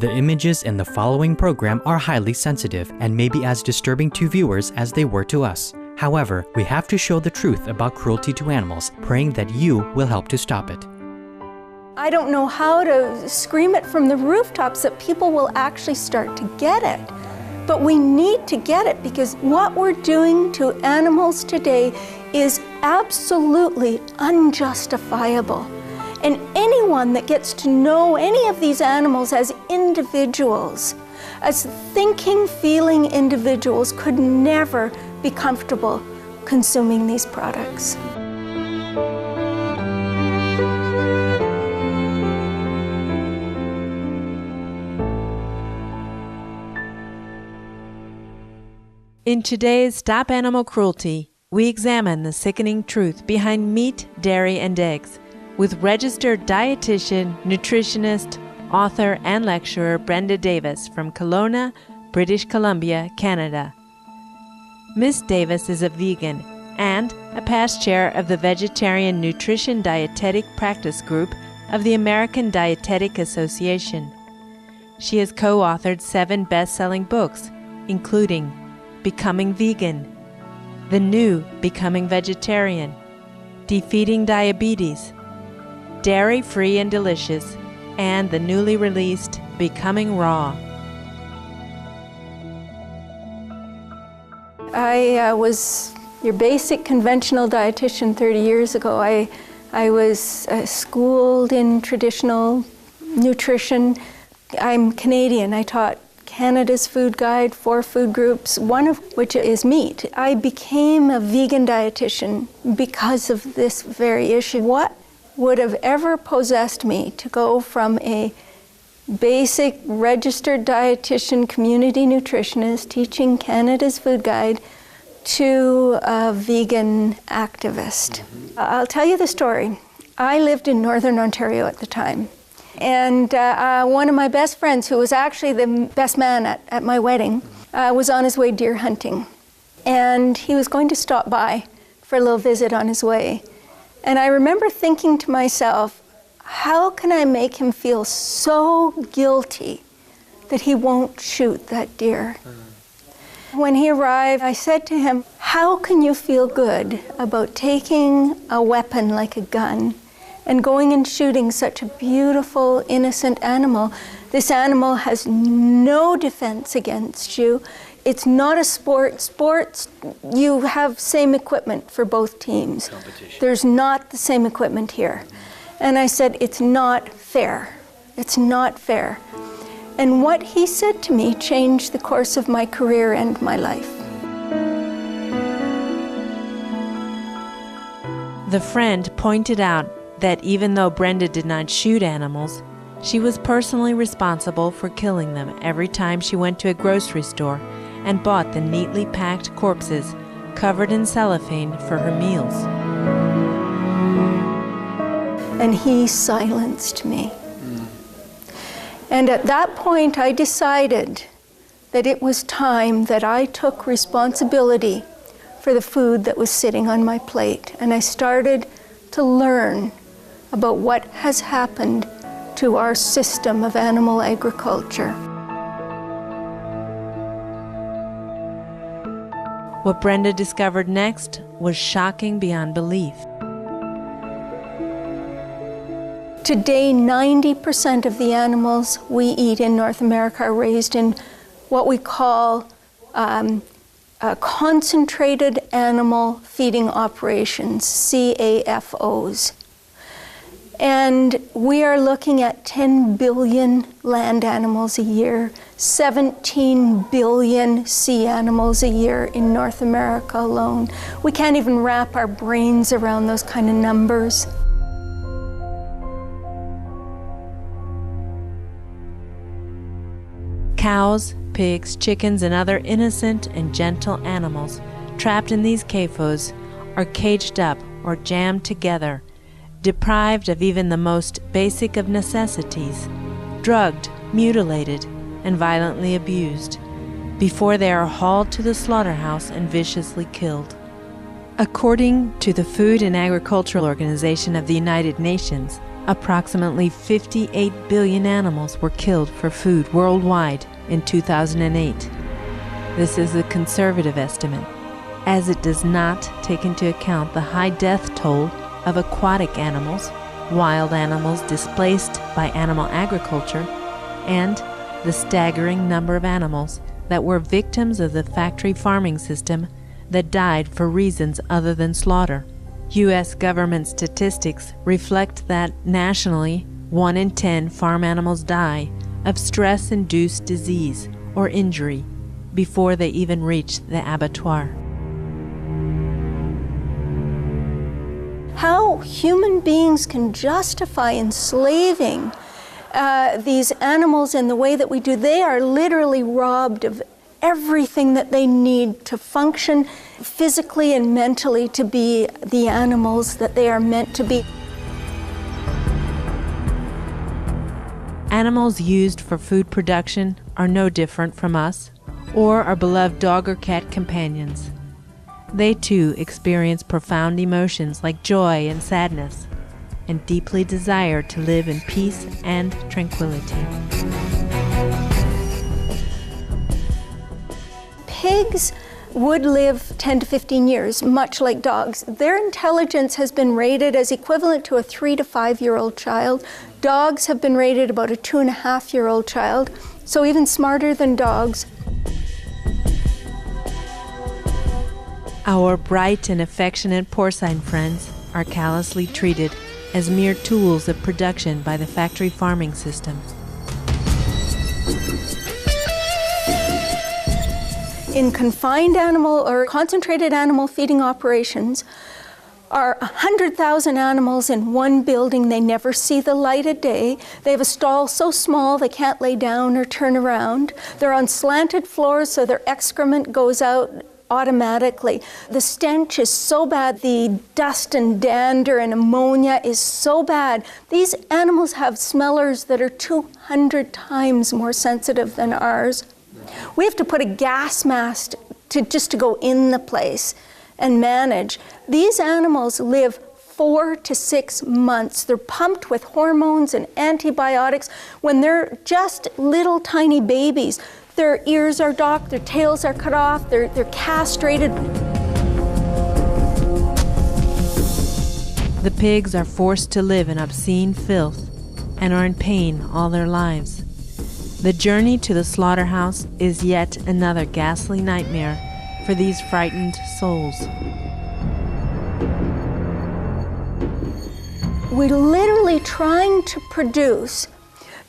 The images in the following program are highly sensitive and may be as disturbing to viewers as they were to us. However, we have to show the truth about cruelty to animals, praying that you will help to stop it. I don't know how to scream it from the rooftops that people will actually start to get it. But we need to get it because what we're doing to animals today is absolutely unjustifiable. And anyone that gets to know any of these animals as individuals, as thinking, feeling individuals, could never be comfortable consuming these products. In today's Stop Animal Cruelty, we examine the sickening truth behind meat, dairy, and eggs with registered dietitian, nutritionist, author, and lecturer Brenda Davis from Kelowna, British Columbia, Canada. Ms. Davis is a vegan and a past chair of the Vegetarian Nutrition Dietetic Practice Group of the American Dietetic Association. She has co-authored 7 best-selling books, including Becoming Vegan, The New Becoming Vegetarian, Defeating Diabetes, Dairy Free and Delicious, and the newly released Becoming Raw. I was your basic conventional dietitian 30 years ago. I was schooled in traditional nutrition. I'm Canadian. I taught Canada's food guide, 4 food groups, one of which is meat. I became a vegan dietitian because of this very issue. What would have ever possessed me to go from a basic registered dietitian, community nutritionist, teaching Canada's food guide, to a vegan activist? I'll tell you the story. I lived in Northern Ontario at the time. And one of my best friends, who was actually the best man at my wedding, was on his way deer hunting. And he was going to stop by for a little visit on his way. And I remember thinking to myself, how can I make him feel so guilty that he won't shoot that deer? When he arrived, I said to him, how can you feel good about taking a weapon like a gun and going and shooting such a beautiful, innocent animal? This animal has no defense against you. It's not a sport. Sports, you have same equipment for both teams. There's not the same equipment here. And I said, it's not fair. It's not fair. And what he said to me changed the course of my career and my life. The friend pointed out that even though Brenda did not shoot animals, she was personally responsible for killing them every time she went to a grocery store and bought the neatly packed corpses covered in cellophane for her meals. And he silenced me. And at that point, I decided that it was time that I took responsibility for the food that was sitting on my plate. And I started to learn about what has happened to our system of animal agriculture. What Brenda discovered next was shocking beyond belief. Today, 90% of the animals we eat in North America are raised in what we call concentrated animal feeding operations, CAFOs. And we are looking at 10 billion land animals a year, 17 billion sea animals a year in North America alone. We can't even wrap our brains around those kind of numbers. Cows, pigs, chickens, and other innocent and gentle animals trapped in these CAFOs are caged up or jammed together, deprived of even the most basic of necessities, drugged, mutilated, and violently abused, before they are hauled to the slaughterhouse and viciously killed. According to the Food and Agricultural Organization of the United Nations, Approximately 58 billion animals were killed for food worldwide in 2008. This is a conservative estimate, as it does not take into account the high death toll of aquatic animals, wild animals displaced by animal agriculture, and the staggering number of animals that were victims of the factory farming system that died for reasons other than slaughter. U.S. government statistics reflect that nationally, 1 in 10 farm animals die of stress-induced disease or injury before they even reach the abattoir. How human beings can justify enslaving these animals in the way that we do, they are literally robbed of everything that they need to function physically and mentally to be the animals that they are meant to be. Animals used for food production are no different from us or our beloved dog or cat companions. They too experience profound emotions like joy and sadness, and deeply desire to live in peace and tranquility. Pigs would live 10 to 15 years, much like dogs. Their intelligence has been rated as equivalent to a 3 to 5-year-old child. Dogs have been rated about a 2.5-year-old child, so even smarter than dogs. Our bright and affectionate porcine friends are callously treated as mere tools of production by the factory farming system. In confined animal or concentrated animal feeding operations are 100,000 animals in one building. They never see the light of day. They have a stall so small they can't lay down or turn around. They're on slanted floors so their excrement goes out automatically. The stench is so bad, the dust and dander and ammonia is so bad. These animals have smellers that are 200 times more sensitive than ours. We have to put a gas mask just to go in the place and manage. These animals live 4 to 6 months. They're pumped with hormones and antibiotics when they're just little tiny babies. Their ears are docked, their tails are cut off, they're castrated. The pigs are forced to live in obscene filth and are in pain all their lives. The journey to the slaughterhouse is yet another ghastly nightmare for these frightened souls. We're literally trying to produce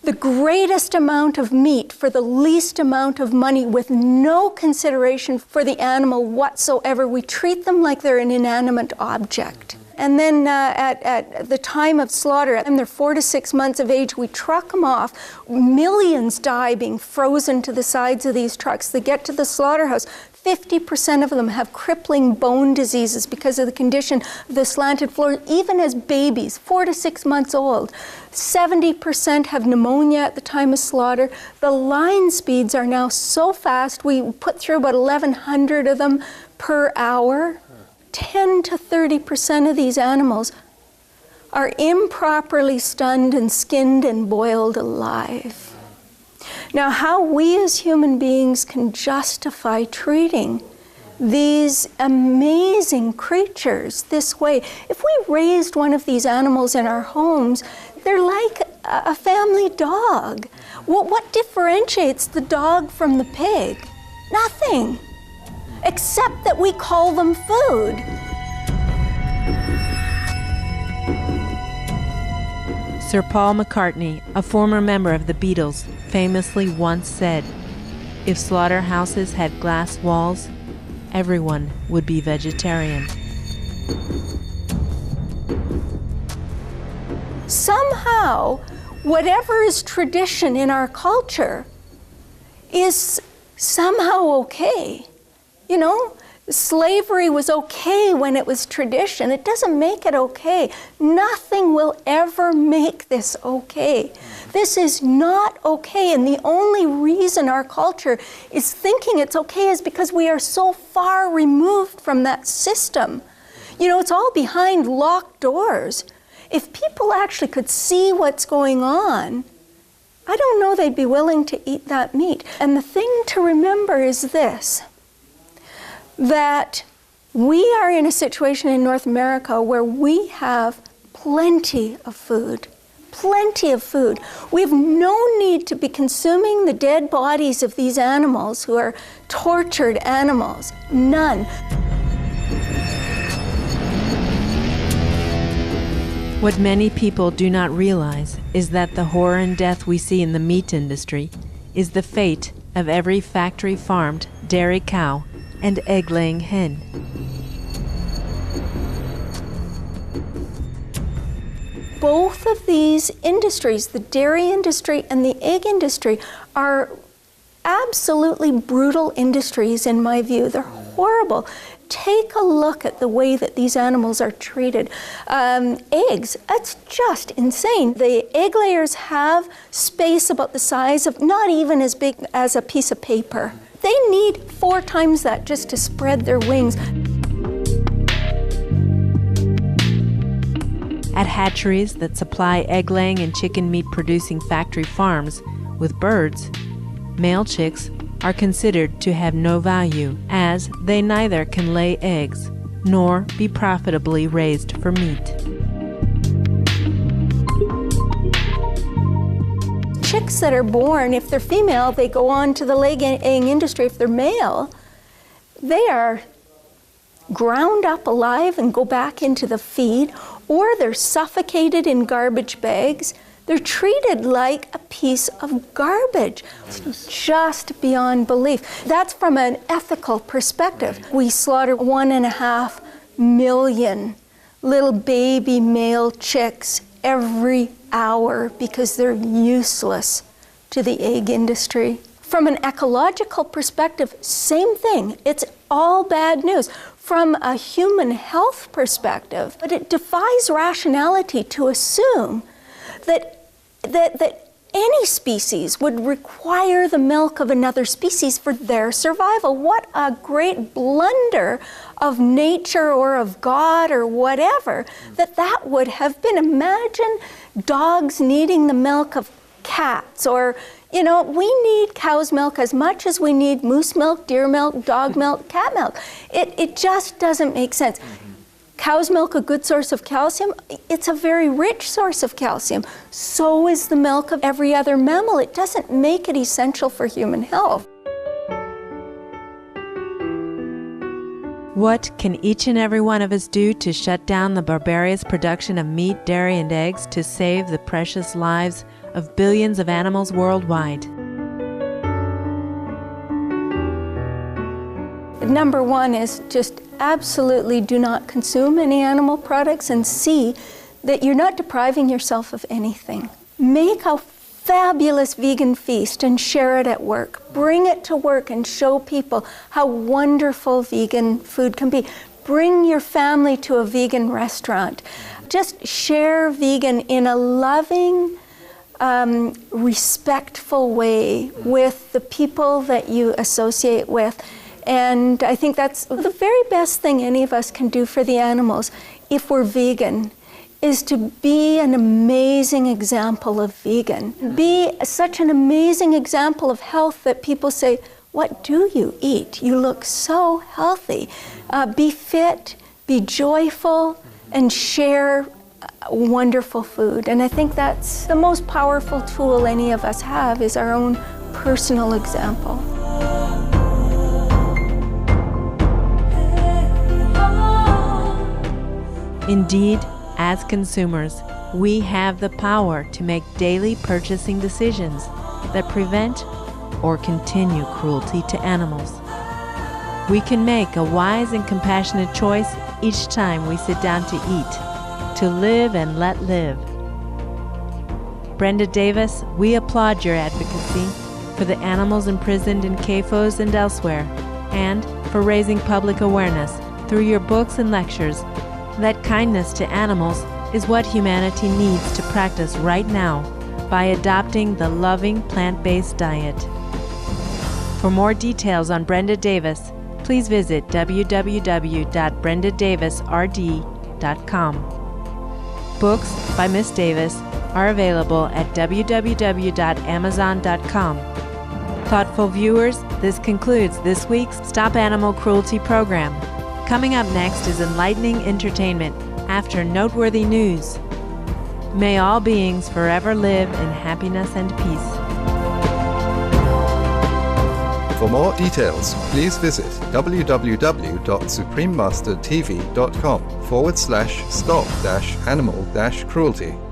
the greatest amount of meat for the least amount of money with no consideration for the animal whatsoever. We treat them like they're an inanimate object. And then at the time of slaughter, and they're 4 to 6 months of age, we truck them off. Millions die being frozen to the sides of these trucks. They get to the slaughterhouse. 50% of them have crippling bone diseases because of the condition of the slanted floor, even as babies, 4 to 6 months old. 70% have pneumonia at the time of slaughter. The line speeds are now so fast, we put through about 1,100 of them per hour. 10 to 30% of these animals are improperly stunned and skinned and boiled alive. Now, how we as human beings can justify treating these amazing creatures this way? If we raised one of these animals in our homes, they're like a family dog. What differentiates the dog from the pig? Nothing, except that we call them food. Sir Paul McCartney, a former member of the Beatles, famously once said, "If slaughterhouses had glass walls, everyone would be vegetarian." Somehow, whatever is tradition in our culture is somehow okay. You know, slavery was okay when it was tradition. It doesn't make it okay. Nothing will ever make this okay. This is not okay, and the only reason our culture is thinking it's okay is because we are so far removed from that system. You know, it's all behind locked doors. If people actually could see what's going on, I don't know they'd be willing to eat that meat. And the thing to remember is this, that we are in a situation in North America where we have plenty of food. Plenty of food. We have no need to be consuming the dead bodies of these animals who are tortured animals. None. What many people do not realize is that the horror and death we see in the meat industry is the fate of every factory-farmed dairy cow and egg-laying hen. Both of these industries, the dairy industry and the egg industry, are absolutely brutal industries in my view. They're horrible. Take a look at the way that these animals are treated. Eggs, that's just insane. The egg layers have space about the size of, not even as big as a piece of paper. They need 4 times that just to spread their wings. At hatcheries that supply egg-laying and chicken meat-producing factory farms with birds, male chicks are considered to have no value, as they neither can lay eggs nor be profitably raised for meat. Chicks that are born, if they're female, they go on to the laying industry. If they're male, they are ground up alive and go back into the feed, or they're suffocated in garbage bags. They're treated like a piece of garbage. It's just beyond belief. That's from an ethical perspective. We slaughter 1.5 million little baby male chicks every hour because they're useless to the egg industry. From an ecological perspective, same thing. It's all bad news. From a human health perspective, but it defies rationality to assume that any species would require the milk of another species for their survival. What a great blunder of nature or of God or whatever that would have been. Imagine dogs needing the milk of cats, or, you know, we need cow's milk as much as we need moose milk, deer milk, dog milk, cat milk. It just doesn't make sense. Cow's milk, a good source of calcium? It's a very rich source of calcium. So is the milk of every other mammal. It doesn't make it essential for human health. What can each and every one of us do to shut down the barbarous production of meat, dairy, and eggs to save the precious lives of billions of animals worldwide? Number one is just absolutely do not consume any animal products, and see that you're not depriving yourself of anything. Make a fabulous vegan feast and share it at work. Bring it to work and show people how wonderful vegan food can be. Bring your family to a vegan restaurant. Just share vegan in a loving, respectful way with the people that you associate with. And I think that's the very best thing any of us can do for the animals, if we're vegan, is to be an amazing example of vegan. Be such an amazing example of health that people say, what do you eat? You look so healthy. Be fit, be joyful, and share wonderful food. And I think that's the most powerful tool any of us have, is our own personal example. Indeed, as consumers, we have the power to make daily purchasing decisions that prevent or continue cruelty to animals. We can make a wise and compassionate choice each time we sit down to eat, to live and let live. Brenda Davis, we applaud your advocacy for the animals imprisoned in CAFOs and elsewhere, and for raising public awareness through your books and lectures that kindness to animals is what humanity needs to practice right now by adopting the loving plant-based diet. For more details on Brenda Davis, please visit www.brendadavisrd.com. Books by Miss Davis are available at www.amazon.com. Thoughtful viewers, this concludes this week's Stop Animal Cruelty program. Coming up next is enlightening entertainment after noteworthy news. May all beings forever live in happiness and peace. For more details, please visit www.suprememastertv.com/stop-animal-cruelty.